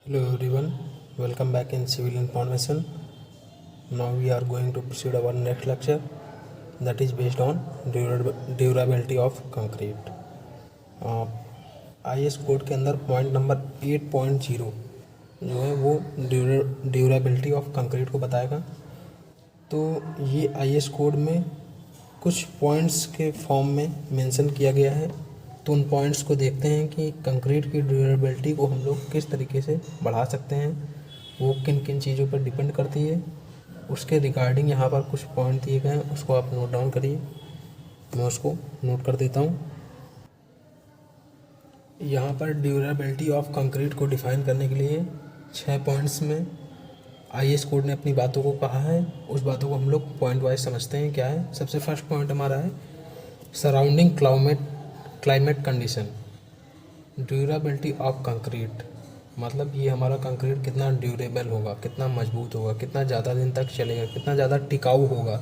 Hello everyone, welcome back in Civil Information. Now we are going to proceed our next lecture that is based on durability of concrete. IS code के अंदर point number 8.0 जो है वो durability of concrete को बताएगा। तो ये IS code में कुछ पॉइंट्स के फॉर्म में मेंशन किया गया है। तो उन पॉइंट्स को देखते हैं कि कंक्रीट की ड्यूरेबिलिटी को हम लोग किस तरीके से बढ़ा सकते हैं, वो किन किन चीज़ों पर डिपेंड करती है। उसके रिगार्डिंग यहाँ पर कुछ पॉइंट दिए गए हैं, उसको आप नोट डाउन करिए। मैं उसको नोट कर देता हूँ। यहाँ पर ड्यूरेबिलिटी ऑफ कंक्रीट को डिफाइन करने के लिए 6 पॉइंट्स में IS कोड ने अपनी बातों को कहा है। उस बातों को हम लोग पॉइंट वाइज समझते हैं क्या है। सबसे फर्स्ट पॉइंट हमारा है surrounding climate condition. Durability of concrete मतलब ये हमारा कंक्रीट कितना ड्यूरेबल होगा, कितना मजबूत होगा, कितना ज़्यादा दिन तक चलेगा, कितना ज़्यादा टिकाऊ होगा।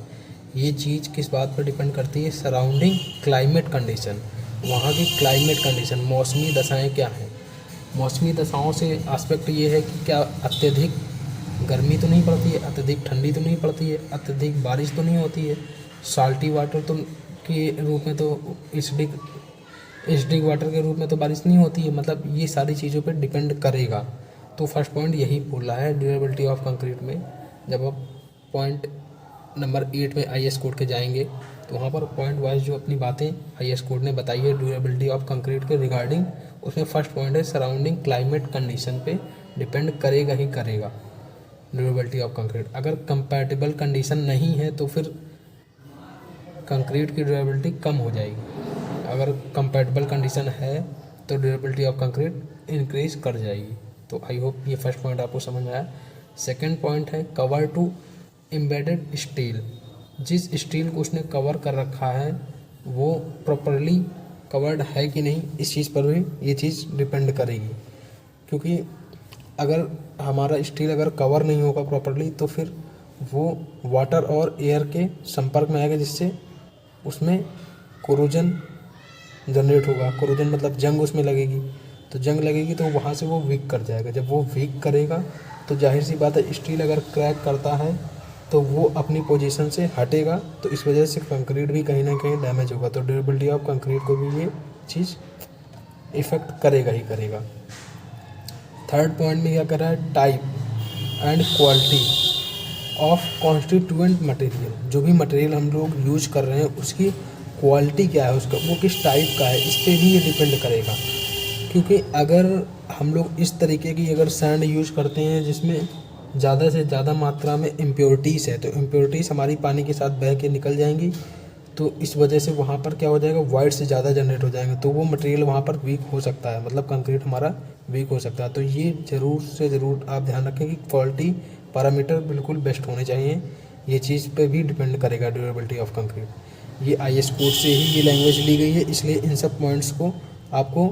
ये चीज़ किस बात पर डिपेंड करती है? सराउंडिंग क्लाइमेट कंडीशन, वहाँ की क्लाइमेट कंडीशन, मौसमी दशाएं क्या हैं। मौसमी दशाओं से एस्पेक्ट ये है कि क्या अत्यधिक गर्मी तो नहीं पड़ती है, अत्यधिक ठंडी तो नहीं पड़ती है, अत्यधिक बारिश तो नहीं होती है, साल्टी वाटर तो के रूप में तो एसिडिक वाटर के रूप में तो बारिश नहीं होती है। मतलब ये सारी चीज़ों पे डिपेंड करेगा। तो फर्स्ट पॉइंट यही बोल रहा है ड्यूरेबिलिटी ऑफ कंक्रीट में। जब आप पॉइंट नंबर 8 में IS कोड के जाएंगे तो वहाँ पर पॉइंट वाइज जो अपनी बातें IS कोड ने बताई है ड्यूरेबिलिटी ऑफ कंक्रीट के रिगार्डिंग, उसमें फर्स्ट पॉइंट है सराउंडिंग क्लाइमेट कंडीशन पे डिपेंड करेगा ही करेगा ड्यूरेबिलिटी ऑफ कंक्रीट। अगर कंपैटिबल कंडीशन नहीं है तो फिर कंक्रीट की ड्यूरेबिलिटी कम हो जाएगी। अगर कंपैटिबल कंडीशन है तो ड्यूरेबिलिटी ऑफ कंक्रीट इंक्रीज कर जाएगी। तो आई होप ये फर्स्ट पॉइंट आपको समझ में आया। सेकंड पॉइंट है कवर टू एम्बेडेड स्टील। जिस स्टील को उसने कवर कर रखा है वो प्रॉपरली कवर्ड है कि नहीं, इस चीज़ पर भी ये चीज़ डिपेंड करेगी। क्योंकि अगर हमारा स्टील अगर कवर नहीं होगा प्रॉपरली तो फिर वो वाटर और एयर के संपर्क में आएगा, जिससे उसमें कोरोजन जनरेट होगा। कोरोजन मतलब जंग उसमें लगेगी। तो जंग लगेगी तो वहाँ से वो वीक कर जाएगा। जब वो वीक करेगा तो जाहिर सी बात है स्टील अगर क्रैक करता है तो वो अपनी पोजीशन से हटेगा। तो इस वजह से कंक्रीट भी कहीं ना कहीं डैमेज होगा। तो ड्यूरेबिलिटी ऑफ कंक्रीट को भी ये चीज़ इफ़ेक्ट करेगा ही करेगा। थर्ड पॉइंट में क्या कर रहा है? Type and quality of constituent material. जो भी मटेरियल हम लोग यूज कर रहे हैं उसकी क्वालिटी क्या है, उसका वो किस टाइप का है, इस पर भी ये डिपेंड करेगा। क्योंकि अगर हम लोग इस तरीके की अगर सैंड यूज करते हैं जिसमें ज़्यादा से ज़्यादा मात्रा में इम्प्योरिटीज़ है, तो इम्प्योरिटीज़ हमारी पानी के साथ बह के निकल जाएंगी। तो इस वजह से वहाँ पर क्या हो जाएगा, वाइट से ज़्यादा जनरेट हो जाएंगे। तो वो मटेरियल वहाँ पर वीक हो सकता है, मतलब कंक्रीट हमारा वीक हो सकता है। तो ये ज़रूर से ज़रूर आप ध्यान रखें कि क्वालिटी पैरामीटर बिल्कुल बेस्ट होने चाहिए। ये चीज़ पे भी डिपेंड करेगा ड्यूरेबिलिटी ऑफ कंक्रीट। ये IS कोड से ही ये लैंग्वेज ली गई है, इसलिए इन सब पॉइंट्स को आपको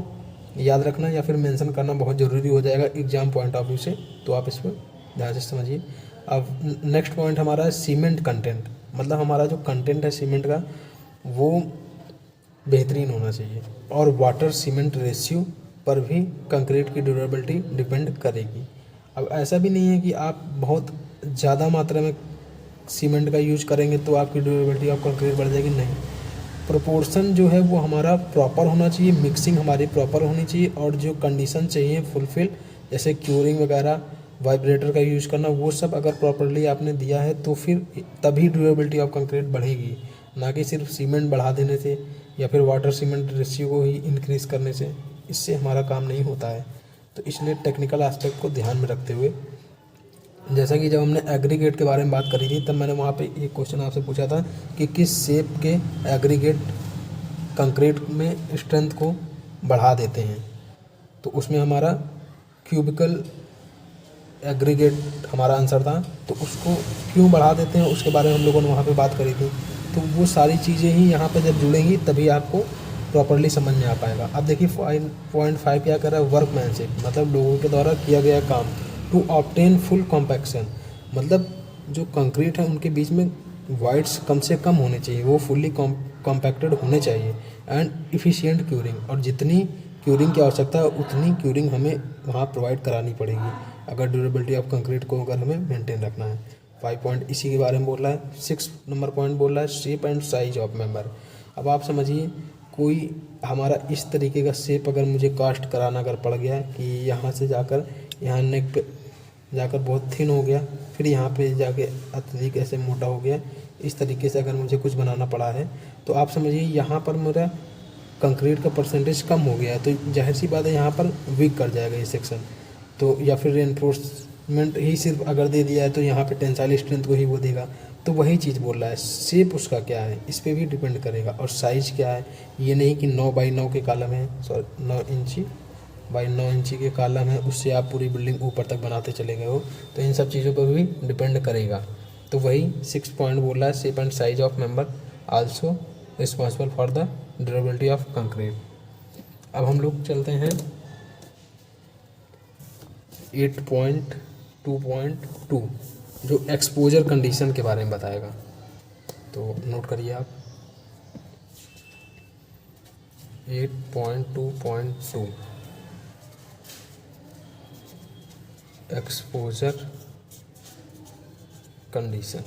याद रखना या फिर मेंशन करना बहुत ज़रूरी हो जाएगा एग्जाम पॉइंट ऑफ व्यू से। तो आप इसमें ध्यान से समझिए। अब नेक्स्ट पॉइंट हमारा है सीमेंट कंटेंट। मतलब हमारा जो कंटेंट है सीमेंट का वो बेहतरीन होना चाहिए। और वाटर सीमेंट रेशियो पर भी कंक्रीट की ड्यूरेबिलिटी डिपेंड करेगी। अब ऐसा भी नहीं है कि आप बहुत ज़्यादा मात्रा में सीमेंट का यूज करेंगे तो आपकी ड्यूरेबिलिटी ऑफ कंक्रीट बढ़ जाएगी, नहीं। प्रोपोर्शन जो है वो हमारा प्रॉपर होना चाहिए, मिक्सिंग हमारी प्रॉपर होनी चाहिए, और जो कंडीशन चाहिए फुलफिल, जैसे क्यूरिंग वगैरह, वाइब्रेटर का यूज़ करना, वो सब अगर प्रॉपरली आपने दिया है तो फिर तभी ड्यूरेबिलिटी ऑफ कंक्रीट बढ़ेगी। ना कि सिर्फ सीमेंट बढ़ा देने से या फिर वाटर सीमेंट रेशियो को ही इंक्रीज़ करने से, इससे हमारा काम नहीं होता है। तो इसलिए टेक्निकल एस्पेक्ट को ध्यान में रखते हुए, जैसा कि जब हमने एग्रीगेट के बारे में बात करी थी तब मैंने वहाँ पे एक क्वेश्चन आपसे पूछा था कि किस शेप के एग्रीगेट कंक्रीट में स्ट्रेंथ को बढ़ा देते हैं। तो उसमें हमारा क्यूबिकल एग्रीगेट हमारा आंसर था। तो उसको क्यों बढ़ा देते हैं उसके बारे में हम लोगों ने वहाँ पे बात करी थी। तो वो सारी चीज़ें ही यहाँ पे जब जुड़ेंगी तभी आपको प्रॉपरली समझ में आ पाएगा। अब देखिए पॉइंट 5 क्या कर रहा है? वर्कमैनशिप, मतलब लोगों के द्वारा किया गया काम। टू ऑब्टेन फुल कॉम्पैक्शन, मतलब जो कंक्रीट है उनके बीच में वाइड्स कम से कम होने चाहिए, वो फुल्ली कॉम्पैक्टेड होने चाहिए। एंड इफ़िशिएंट क्यूरिंग, और जितनी क्यूरिंग की आवश्यकता है उतनी क्यूरिंग हमें वहाँ प्रोवाइड करानी पड़ेगी अगर ड्यूरेबिलिटी ऑफ कंक्रीट को अगर हमें मेंटेन रखना है। 5 पॉइंट इसी के बारे में बोल रहा है। 6 नंबर पॉइंट बोल रहा है shape and size of member. अब आप समझिए कोई हमारा इस तरीके का शेप अगर मुझे कास्ट कराना अगर पड़ गया कि यहाँ से जाकर यहाँ नेक पे जाकर बहुत थिन हो गया, फिर यहाँ पे जाके अत्यधिक ऐसे मोटा हो गया, इस तरीके से अगर मुझे कुछ बनाना पड़ा है तो आप समझिए यहाँ पर मेरा कंक्रीट का परसेंटेज कम हो गया है, तो जाहिर सी बात है यहाँ पर वीक कर जाएगा ये सेक्शन। तो या फिर रेनफोर्समेंट ही सिर्फ अगर दे दिया है तो यहाँ पे टेंसाइल स्ट्रेंथ को ही वो देगा। तो वही चीज़ बोल रहा है, शेप उसका क्या है इस पर भी डिपेंड करेगा, और साइज़ क्या है। ये नहीं कि 9x9 के कॉलम है, सॉरी 9 इंची बाई 9 इंची के कॉलम है, उससे आप पूरी बिल्डिंग ऊपर तक बनाते चले गए हो, तो इन सब चीज़ों पर भी डिपेंड करेगा। तो वही 6 पॉइंट बोल रहा है shape and size of member also responsible for the durability of concrete. अब हम लोग चलते हैं 8.2.2 जो एक्सपोजर कंडीशन के बारे में बताएगा। तो नोट करिए आप 8.2.2 एक्सपोजर कंडीशन।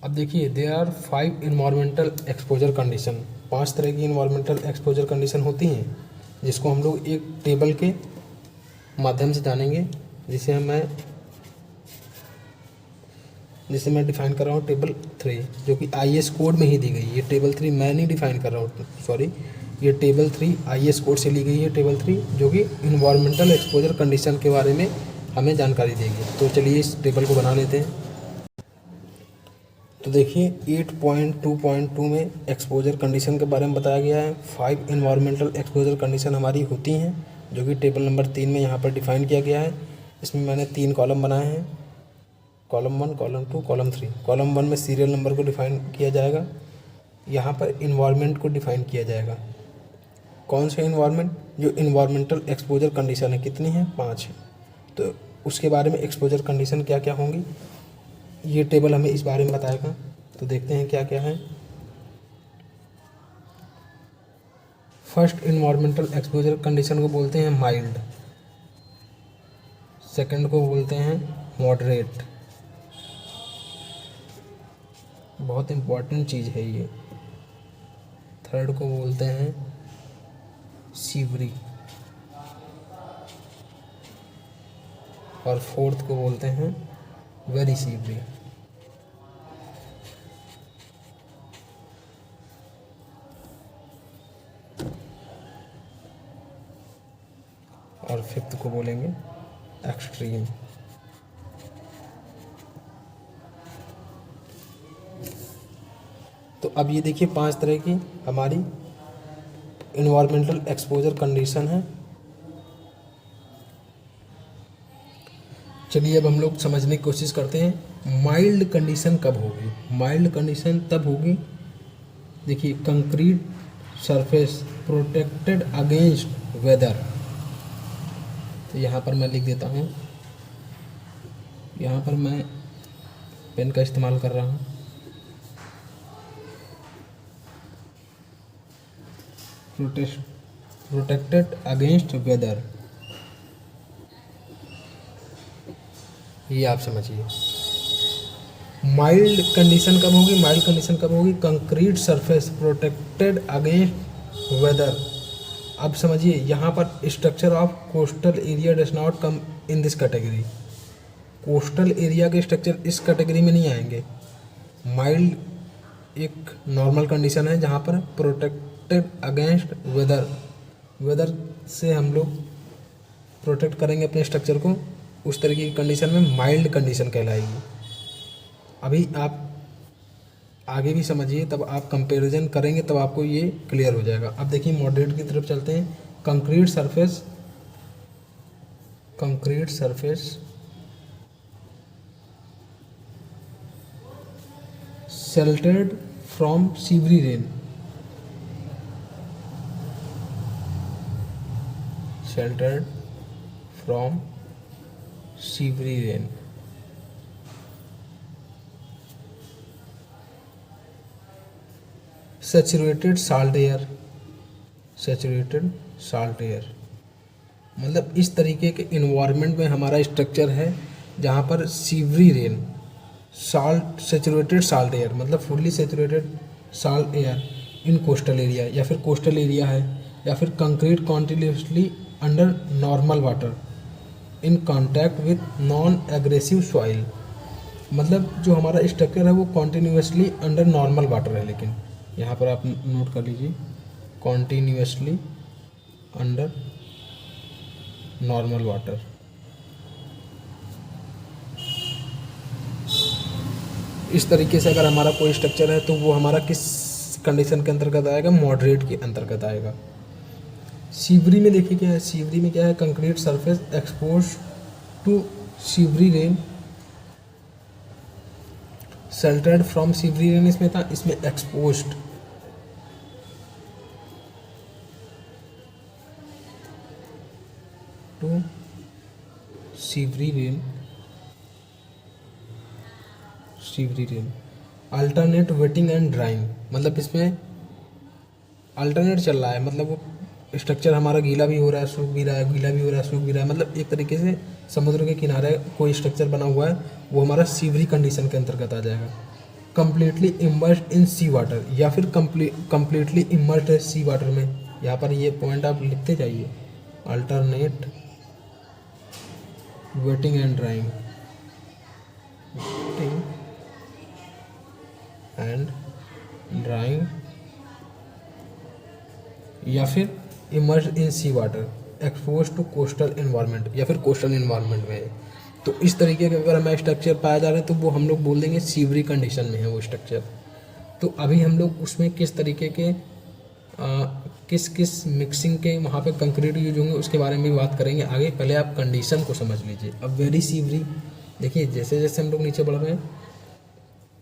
अब देखिए there are 5 environmental exposure condition. 5 तरह की इन्वायरमेंटल एक्सपोजर कंडीशन होती हैं जिसको हम लोग एक टेबल के माध्यम से जानेंगे, जिसे मैं डिफाइन कर रहा हूँ टेबल 3 जो कि IS कोड में ही दी गई। ये टेबल 3 मैं नहीं डिफाइन कर रहा हूँ, सॉरी, ये टेबल 3 IS कोड से ली गई है टेबल 3 जो कि इन्वायरमेंटल एक्सपोजर कंडीशन के बारे में हमें जानकारी देगी। तो चलिए इस टेबल को बना लेते हैं। तो देखिए 8.2.2 में एक्सपोजर कंडीशन के बारे में बताया गया है। 5 इन्वायरमेंटल एक्सपोजर कंडीशन हमारी होती हैं जो कि टेबल नंबर 3 में यहाँ पर डिफाइन किया गया है। इसमें मैंने 3 कॉलम बनाए हैं, कॉलम 1, कॉलम 2, कॉलम 3। कॉलम 1 में सीरियल नंबर को डिफाइन किया जाएगा, यहाँ पर इन्वायरमेंट को डिफाइन किया जाएगा। कौन से इन्वायरमेंट? जो इन्वायरमेंटल एक्सपोजर कंडीशन है कितनी है? 5 है। तो उसके बारे में एक्सपोजर कंडीशन क्या क्या होंगी ये टेबल हमें इस बारे में बताएगा। तो देखते हैं क्या क्या है। फर्स्ट इन्वायरमेंटल एक्सपोजर कंडीशन को बोलते हैं माइल्ड, सेकंड को बोलते हैं मॉडरेट, बहुत इम्पोर्टेंट चीज़ है ये। थर्ड को बोलते हैं सीवरी, और फोर्थ को बोलते हैं वेरी सीवरी। और फिफ्थ को बोलेंगे एक्सट्रीम। तो अब ये देखिए 5 तरह की हमारी इन्वायरमेंटल एक्सपोजर कंडीशन है। चलिए अब हम लोग समझने की कोशिश करते हैं माइल्ड कंडीशन कब होगी। माइल्ड कंडीशन तब होगी, देखिए concrete surface protected against weather. तो यहाँ पर मैं लिख देता हूँ, यहाँ पर मैं पेन का इस्तेमाल कर रहा हूँ। प्रोटेक्टेड अगेंस्ट वेदर, ये आप समझिए। माइल्ड कंडीशन कब होगी? माइल्ड कंडीशन कब होगी? Concrete surface protected against weather. अब समझिए यहाँ पर structure of coastal area does not come in this category. Coastal area के स्ट्रक्चर इस कैटेगरी में नहीं आएंगे। माइल्ड एक नॉर्मल कंडीशन है जहाँ पर प्रोटेक्टेड अगेंस्ट वेदर, वेदर से हम लोग प्रोटेक्ट करेंगे अपने स्ट्रक्चर को, उस तरीके की कंडीशन में माइल्ड कंडीशन कहलाएगी। अभी आप आगे भी समझिए, तब आप कंपैरिजन करेंगे तब आपको ये क्लियर हो जाएगा। अब देखिए मॉडरेट की तरफ चलते हैं। Concrete surface sheltered from severe rain, sheltered from severe rain. Saturated salt air, saturated salt air मतलब इस तरीके के इन्वायरमेंट में हमारा स्ट्रक्चर है जहाँ पर severe rain, salt saturated salt air मतलब fully saturated salt air in coastal area, या फिर कोस्टल एरिया है, या फिर concrete continuously under normal water in contact with non aggressive soil मतलब जो हमारा स्ट्रक्चर है वो कॉन्टिन्यूसली अंडर नॉर्मल वाटर है। लेकिन यहाँ पर आप नोट कर लीजिए, कॉन्टिन्यूसली अंडर नॉर्मल वाटर। इस तरीके से अगर हमारा कोई स्ट्रक्चर है तो वो हमारा किस कंडीशन के अंतर्गत आएगा, मॉडरेट के अंतर्गत आएगा। सीवरी में देखिए क्या है, सीवरी में क्या है, concrete surface expose to severe rain, sheltered from severe rain इसमें था, इसमें exposed to severe rain, severe rain. Alternate wetting and drying मतलब इसमें अल्टरनेट चल रहा है, मतलब वो स्ट्रक्चर हमारा गीला भी हो रहा है, सूख भी रहा है, गीला भी हो रहा है, सूख भी रहा है, मतलब एक तरीके से समुद्र के किनारे कोई स्ट्रक्चर बना हुआ है वो हमारा सीवरी कंडीशन के अंतर्गत आ जाएगा। Completely immersed in sea water या फिर कम्प्लीटली इमर्स्ड है सी वाटर में। यहाँ पर ये पॉइंट आप लिखते जाइए, alternate wetting and drying, wetting and drying या फिर immerse in sea water, expose to coastal environment या फिर कोस्टल इन्वायरमेंट में है। तो इस तरीके का अगर हमें स्ट्रक्चर पाया जा रहा है तो वो हम लोग बोल देंगे सीवरी कंडीशन में है वो स्ट्रक्चर। तो अभी हम लोग उसमें किस तरीके के किस किस मिक्सिंग के वहाँ पे कंक्रीट यूज होंगे उसके बारे में भी बात करेंगे आगे। पहले आप कंडीशन को समझ लीजिए। अब वेरी सीवरी देखिए, जैसे जैसे हम लोग नीचे बढ़ रहे हैं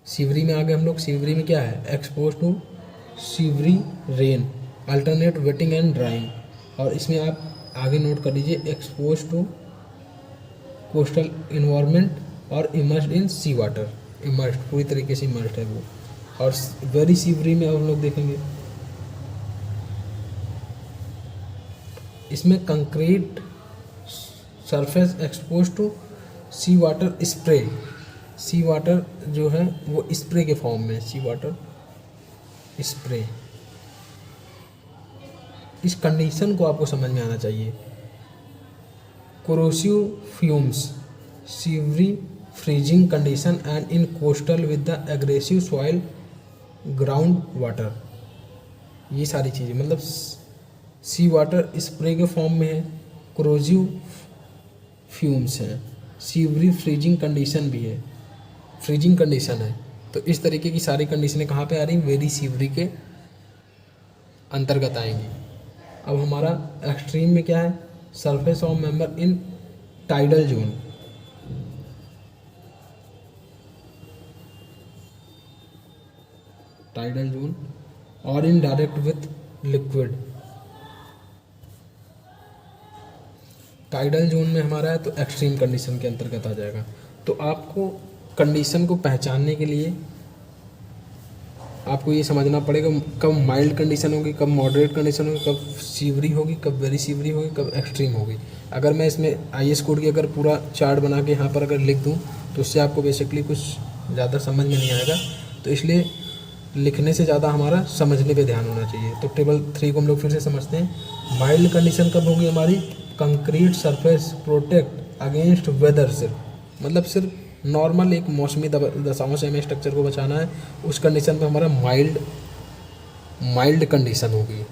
सीवरी में आगे हम लोग, सीवरी में क्या है, expose to severe rain, alternate wetting and drying, और इसमें आप आगे नोट कर लीजिए एक्सपोज टू कोस्टल इन्वायरमेंट और immersed in sea water, immersed पूरी तरीके से इमर्स्ड है वो। और वेरी सीवरी में हम लोग देखेंगे इसमें concrete surface expose to sea water spray, sea water जो है वो स्प्रे के फॉर्म में, सी वाटर स्प्रे। इस कंडीशन को आपको समझ में आना चाहिए। Corrosive fumes, severe freezing condition and in coastal with the aggressive soil ground water, ये सारी चीज़ें मतलब सी वाटर स्प्रे के फॉर्म में है, कोरोसिव फ्यूम्स हैं, सीवरी फ्रीजिंग कंडीशन भी है, फ्रीजिंग कंडीशन है। तो इस तरीके की सारी कंडीशनें कहाँ पे आ रही, वेरी सीवरी के अंतर्गत आएंगी। अब हमारा एक्सट्रीम में क्या है, surface of member in tidal zone, tidal zone और in direct with liquid. Tidal zone में हमारा है तो एक्सट्रीम कंडीशन के अंतर्गत आ जाएगा। तो आपको कंडीशन को पहचानने के लिए आपको ये समझना पड़ेगा कब माइल्ड कंडीशन होगी, कब मॉडरेट कंडीशन होगी, कब सीवरी होगी, कब वेरी सीवरी होगी, कब एक्सट्रीम होगी। अगर मैं इसमें आईएस कोड की अगर पूरा चार्ट बना के यहाँ पर अगर लिख दूँ तो उससे आपको बेसिकली कुछ ज़्यादा समझ में नहीं आएगा। तो इसलिए लिखने से ज़्यादा हमारा समझने पे ध्यान होना चाहिए। तो टेबल 3 को हम लोग फिर से समझते हैं। माइल्ड कंडीशन कब होगी हमारी, concrete surface protect against weather, सिर्फ मतलब सिर्फ नॉर्मल एक मौसमी दशाओं से हमें स्ट्रक्चर को बचाना है, उस कंडीशन में हमारा माइल्ड कंडीशन होगी।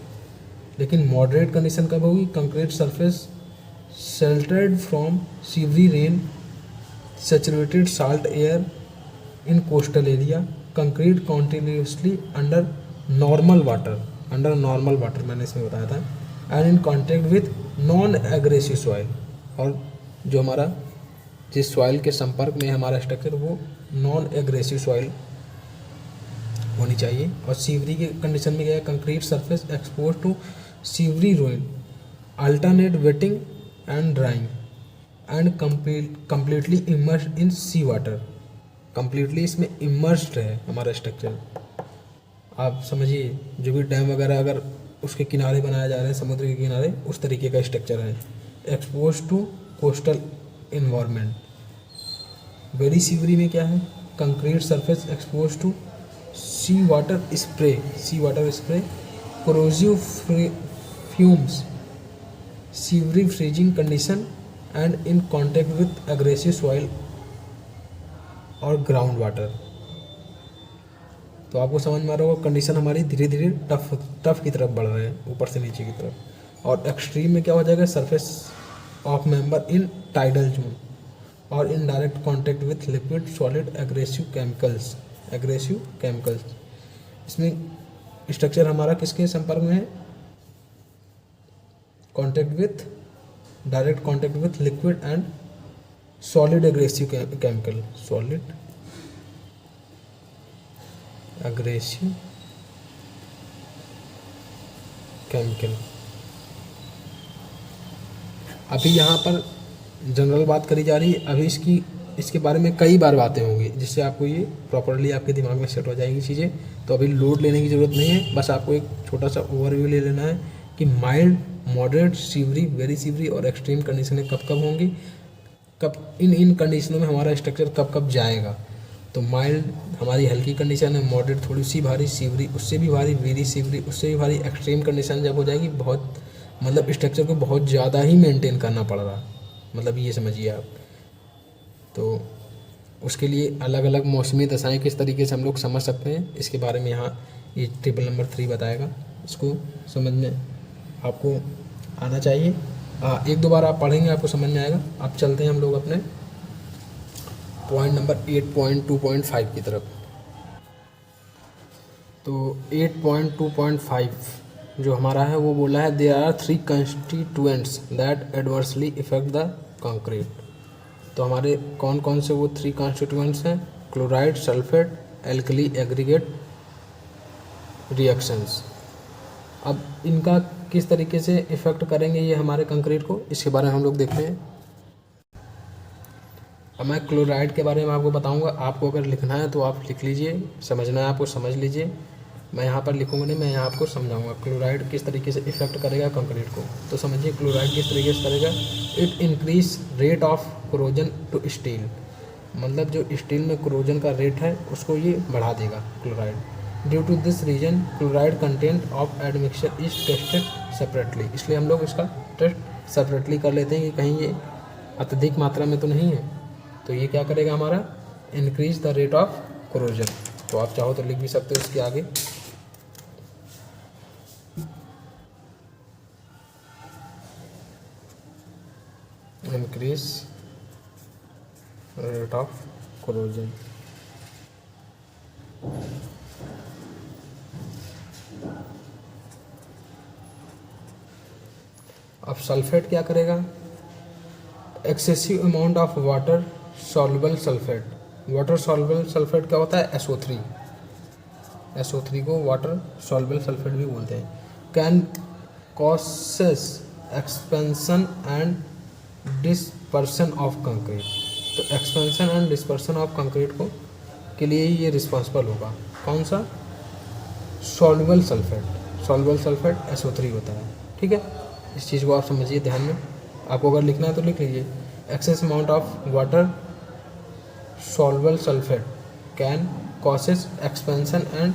लेकिन मॉडरेट कंडीशन कब होगी, concrete surface sheltered from severe rain, saturated salt air in coastal area, concrete continuously under normal water मैंने इसमें बताया था, and in contact with non aggressive soil, और जो हमारा जिस सॉइल के संपर्क में हमारा स्ट्रक्चर वो नॉन एग्रेसिव सॉइल होनी चाहिए। और सीवरी के कंडीशन में क्या है, concrete surface expose to severe rain, alternate wetting and drying and completely immersed in sea water. Completely इसमें इमर्स्ड है हमारा स्ट्रक्चर, आप समझिए जो भी डैम वगैरह अगर उसके किनारे बनाया जा रहा है, समुद्र के किनारे, उस तरीके का स्ट्रक्चर है। Expose to coastal environment. Very severe में क्या है? Concrete surface expose to sea water spray, corrosive fumes, severe freezing condition and in contact with aggressive soil और ग्राउंड वाटर। तो आपको समझ में आ रहा होगा कंडीशन हमारी धीरे धीरे टफ की तरफ बढ़ रहे हैं, ऊपर से नीचे की तरफ। और एक्सट्रीम में क्या हो जाएगा? Surface of member in tidal zone और in direct contact with liquid solid aggressive chemicals. इसमें स्ट्रक्चर हमारा किसके संपर्क में है? Direct contact with liquid and solid aggressive chemical. अभी यहाँ पर जनरल बात करी जा रही है। अभी इसके बारे में कई बार बातें होंगी, जिससे आपको ये प्रॉपरली आपके दिमाग में सेट हो जाएगी चीज़ें। तो अभी लोड लेने की ज़रूरत नहीं है, बस आपको एक छोटा सा ओवरव्यू ले लेना है कि माइल्ड, मॉडरेट, सीवरी, वेरी सीवरी और एक्सट्रीम कंडीशनें कब कब होंगी, कब इन कंडीशनों में हमारा स्ट्रक्चर कब कब जाएगा। तो माइल्ड हमारी हल्की कंडीशन है, मॉडरेट थोड़ी सी भारी, सीवरी उससे भी भारी, वेरी सीवरी उससे भी भारी, एक्सट्रीम कंडीशन जब हो जाएगी बहुत, मतलब स्ट्रक्चर को बहुत ज़्यादा ही मेंटेन करना पड़ रहा, मतलब ये समझिए आप। तो उसके लिए अलग अलग मौसमी दशाएं किस तरीके से हम लोग समझ सकते हैं, इसके बारे में यहाँ ये टेबल नंबर 3 बताएगा। इसको समझ में आपको आना चाहिए। एक दो बार आप पढ़ेंगे आपको समझ में आएगा। अब चलते हैं हम लोग अपने पॉइंट नंबर 8.2.5 की तरफ। तो 8.2.5 जो हमारा है वो बोला है there are 3 constituents that adversely effect the concrete. तो हमारे कौन कौन से वो 3 कंस्टिट्यूएंट्स हैं? Chloride, sulphate, alkali aggregate reactions. अब इनका किस तरीके से इफेक्ट करेंगे ये हमारे कंक्रीट को, इसके बारे में हम लोग देखते हैं। अब मैं क्लोराइड के बारे में आपको बताऊंगा। आपको अगर लिखना है तो आप लिख लीजिए, समझना है आपको समझ लीजिए। मैं यहाँ पर लिखूंगा नहीं, मैं यहाँ आपको समझाऊंगा क्लोराइड किस तरीके से इफेक्ट करेगा कंक्रीट को। तो समझिए क्लोराइड किस तरीके से करेगा। It increase rate of corrosion to steel, मतलब जो स्टील में कोरोजन का रेट है उसको ये बढ़ा देगा chloride. Due to this reason chloride content of admixture is tested separately. इसलिए हम लोग इसका टेस्ट सेपरेटली कर लेते हैं कि कहीं ये अत्यधिक मात्रा में तो नहीं है। तो ये क्या करेगा हमारा? Increase the rate of corrosion. तो आप चाहो तो लिख भी सकते हो इसके आगे। Increase rate of corrosion. अब सल्फेट क्या करेगा? Excessive amount of water soluble sulphate. Water soluble sulphate क्या होता है? SO3। SO3 को वाटर सॉल्युबल सल्फेट भी बोलते हैं। Can causes expansion and dispersion of concrete. तो expansion and dispersion of concrete को के लिए ये रिस्पॉन्सिबल होगा। कौन सा? Soluble sulphate. Soluble sulphate SO3 होता है। ठीक है, इस चीज़ को आप समझिए ध्यान में। आपको अगर लिखना है तो लिख लीजिए। Excess amount of water soluble sulphate can causes expansion and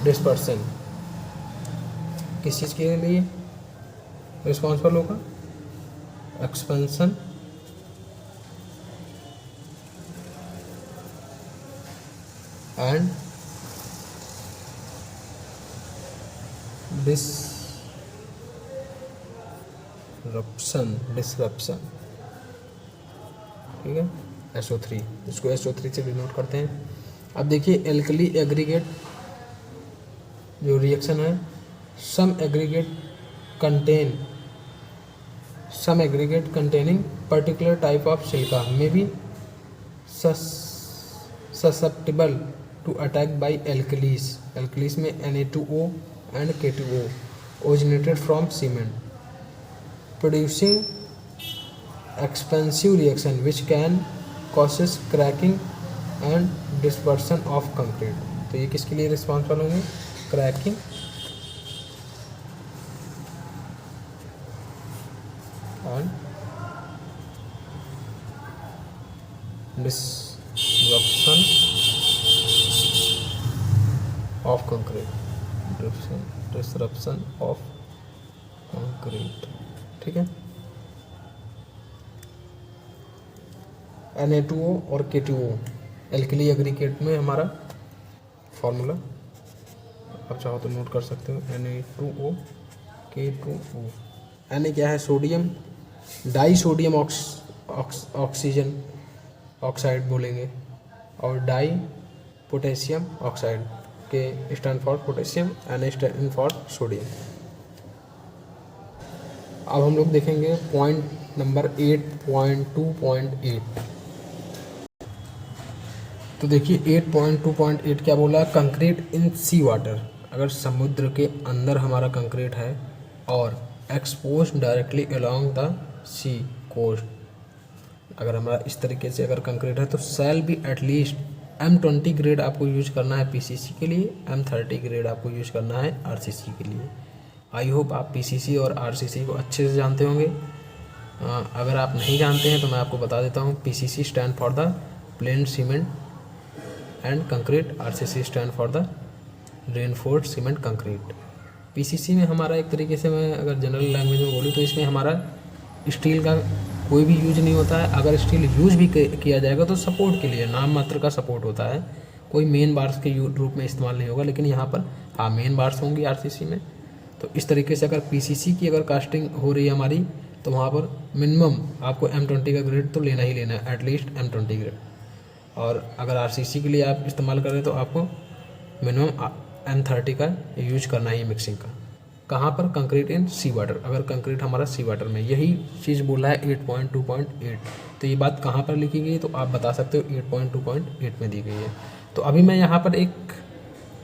dispersion. किस चीज़ के लिए रिस्पॉन्सिबल होगा? Expansion and disruption. ठीक है, SO3, इसको SO3 से डिनोट करते हैं। अब देखिए एल्कली एग्रीगेट जो रिएक्शन है, some aggregate containing particular type of silica may be susceptible to attack by alkalis। alkalis में Na2O and K2O originated from cement, producing expansive reaction which can causes cracking and dispersion of concrete। तो ये किसके लिए responsible होंगे? Cracking and disruption of concrete, disruption of concrete. ठीक है। Na2O और K2O alkali aggregate में हमारा फॉर्मूला आप चाहो तो नोट कर सकते हो। Na2O K2O। Na क्या है? Sodium di sodium oxygen oxide बोलेंगे, और डाई पोटेशियम ऑक्साइड के stand for potassium, Na stand for sodium. अब हम लोग देखेंगे पॉइंट नंबर 8.2.8। तो देखिए 8.2.8 क्या बोला? Concrete in sea water. अगर समुद्र के अंदर हमारा कंक्रीट है और expose directly along the sea coast, अगर हमारा इस तरीके से अगर कंक्रीट है तो shall be at least M20 grade आपको यूज करना है PCC के लिए, M30 ग्रेड आपको यूज करना है RCC के लिए। आई होप आप PCC और RCC को अच्छे से जानते होंगे। अगर आप नहीं जानते हैं तो मैं आपको बता देता हूँ। PCC stand for the plane cement and concrete, RCC stand for the reinforced cement concrete. PCC में हमारा एक तरीके से, मैं अगर जनरल लैंग्वेज में बोलूँ तो इसमें हमारा स्टील का कोई भी यूज नहीं होता है। अगर स्टील यूज भी किया जाएगा तो सपोर्ट के लिए, नाम मात्र का सपोर्ट होता है, कोई मेन बार्स के रूप में इस्तेमाल नहीं होगा। लेकिन यहाँ पर हाँ मेन बार्स होंगी RCC में। तो इस तरीके से अगर PCC की अगर कास्टिंग हो रही है हमारी तो वहाँ पर मिनिमम आपको M20 का ग्रेड तो लेना ही लेना है, एटलीस्ट M20 ग्रेड। और अगर RCC के लिए आप इस्तेमाल करें तो आपको मिनिमम M30 का यूज करना ही मिक्सिंग का। कहाँ पर? Concrete in sea water. अगर कंक्रीट हमारा सी वाटर में, यही चीज़ बोला है 8.2.8। तो ये बात कहाँ पर लिखी गई तो आप बता सकते हो 8.2.8 में दी गई है। तो अभी मैं यहाँ पर एक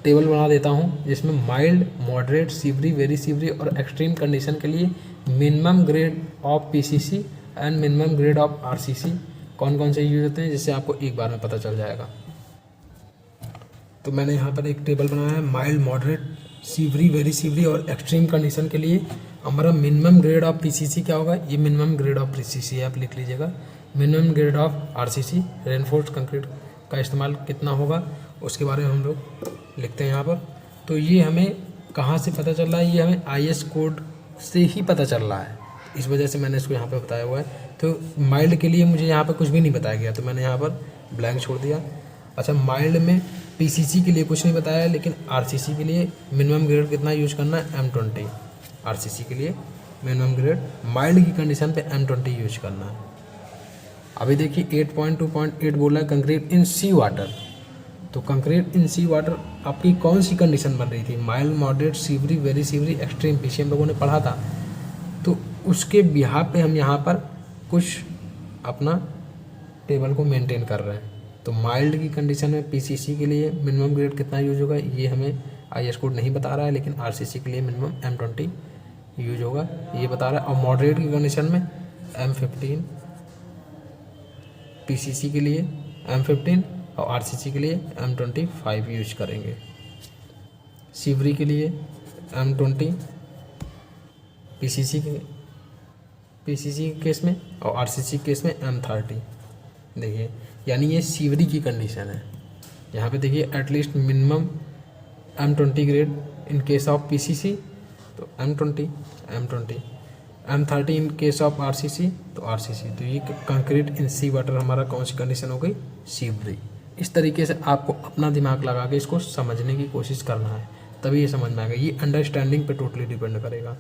टेबल बना देता हूँ जिसमें माइल्ड, मॉडरेट, सीवरी, वेरी सीवरी और एक्सट्रीम कंडीशन के लिए minimum grade of PCC and minimum grade of RCC कौन कौन से यूज होते हैं, जिससे आपको एक बार में पता चल जाएगा। तो मैंने यहाँ पर एक टेबल बनाया है। माइल्ड, मॉडरेट, सीवरी, वेरी सीवरी और एक्सट्रीम कंडीशन के लिए हमारा मिनिमम ग्रेड ऑफ PCC क्या होगा? ये मिनिमम ग्रेड ऑफ PCC आप लिख लीजिएगा। Minimum grade of RCC, reinforced concrete का इस्तेमाल कितना होगा उसके बारे में हम लोग लिखते हैं यहाँ पर। तो ये हमें कहाँ से पता चल रहा है? ये हमें IS कोड से ही पता चल रहा है, इस वजह से मैंने इसको यहाँ पे बताया हुआ है। तो माइल्ड के लिए मुझे यहाँ पर कुछ भी नहीं बताया गया, तो मैंने यहाँ पर ब्लैंक छोड़ दिया। अच्छा, माइल्ड में PCC के लिए कुछ नहीं बताया, लेकिन RCC के लिए मिनिमम ग्रेड कितना यूज करना है? M20। RCC के लिए मिनिमम ग्रेड माइल्ड की कंडीशन पे M20 यूज करना है। अभी देखिए 8.2.8 बोला है कंक्रीट इन सी वाटर। तो कंक्रीट इन सी वाटर आपकी कौन सी कंडीशन बन रही थी? Mild, moderate, severe, very severe, extreme. पीछे हम लोगों ने पढ़ा था। तो उसके बिहार पे हम यहाँ पर कुछ अपना टेबल को मेंटेन कर रहे हैं। तो माइल्ड की कंडीशन में PCC के लिए मिनिमम ग्रेड कितना यूज होगा ये हमें IS कोड नहीं बता रहा है, लेकिन RCC के लिए मिनिमम M20 यूज होगा ये बता रहा है। और मॉडरेट की कंडीशन में M15, PCC के लिए M15 और RCC के लिए M25 यूज करेंगे। सीवरी के लिए M20, PCC के केस में, और RCC केस में M30। देखिए यानी ये सीवरी की कंडीशन है। यहाँ पे देखिए at least minimum M20 grade in case of PCC तो M20, M30 in case of RCC तो RCC। तो ये कंक्रीट इन सी वाटर हमारा कौन सी कंडीशन हो गई? सीवरी। इस तरीके से आपको अपना दिमाग लगा के इसको समझने की कोशिश करना है, तभी ये समझ में आएगा। ये अंडरस्टैंडिंग पे टोटली डिपेंड करेगा।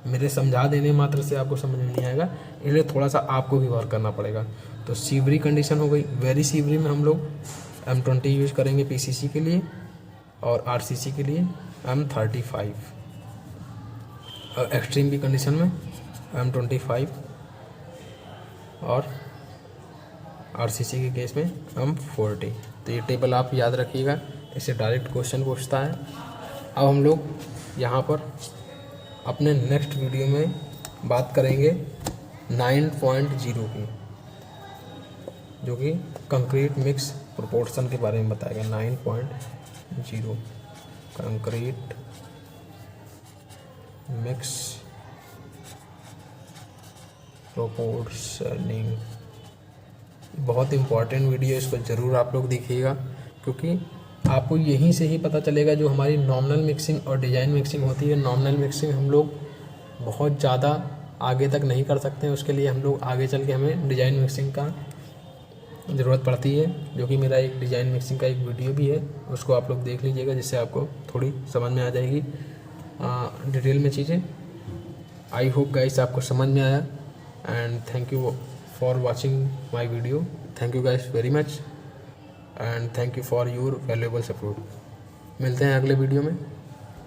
मेरे समझा देने मात्र से आपको समझ में नहीं आएगा, इसलिए थोड़ा सा आपको भी वर्क करना पड़ेगा। तो सीवरी कंडीशन हो गई। वेरी सीवरी में हम लोग M20 यूज करेंगे PCC के लिए, और RCC के लिए M35, और एक्सट्रीम की कंडीशन में M25, और RCC के केस में M40। तो ये टेबल आप याद रखिएगा, इससे डायरेक्ट क्वेश्चन पूछता है। अब हम लोग यहाँ पर अपने नेक्स्ट वीडियो में बात करेंगे 9.0 की, जो कि कंक्रीट मिक्स प्रोपोर्शन के बारे में बताएगा। 9.0 कंक्रीट मिक्स प्रोपोर्शनिंग। बहुत इम्पॉर्टेंट वीडियो, इसको ज़रूर आप लोग देखिएगा, क्योंकि आपको यहीं से ही पता चलेगा जो हमारी नॉमिनल मिक्सिंग और डिज़ाइन मिक्सिंग होती है। नॉमिनल मिक्सिंग हम लोग बहुत ज़्यादा आगे तक नहीं कर सकते हैं, उसके लिए हम लोग आगे चल के हमें डिज़ाइन मिक्सिंग का ज़रूरत पड़ती है, जो कि मेरा एक डिज़ाइन मिक्सिंग का एक वीडियो भी है, उसको आप लोग देख लीजिएगा, जिससे आपको थोड़ी समझ में आ जाएगी डिटेल में चीज़ें। आई होप गाइस आपको समझ में आया, and thank you for watching my video. Thank you guys very much and thank you for your valuable support. मिलते हैं अगले वीडियो में।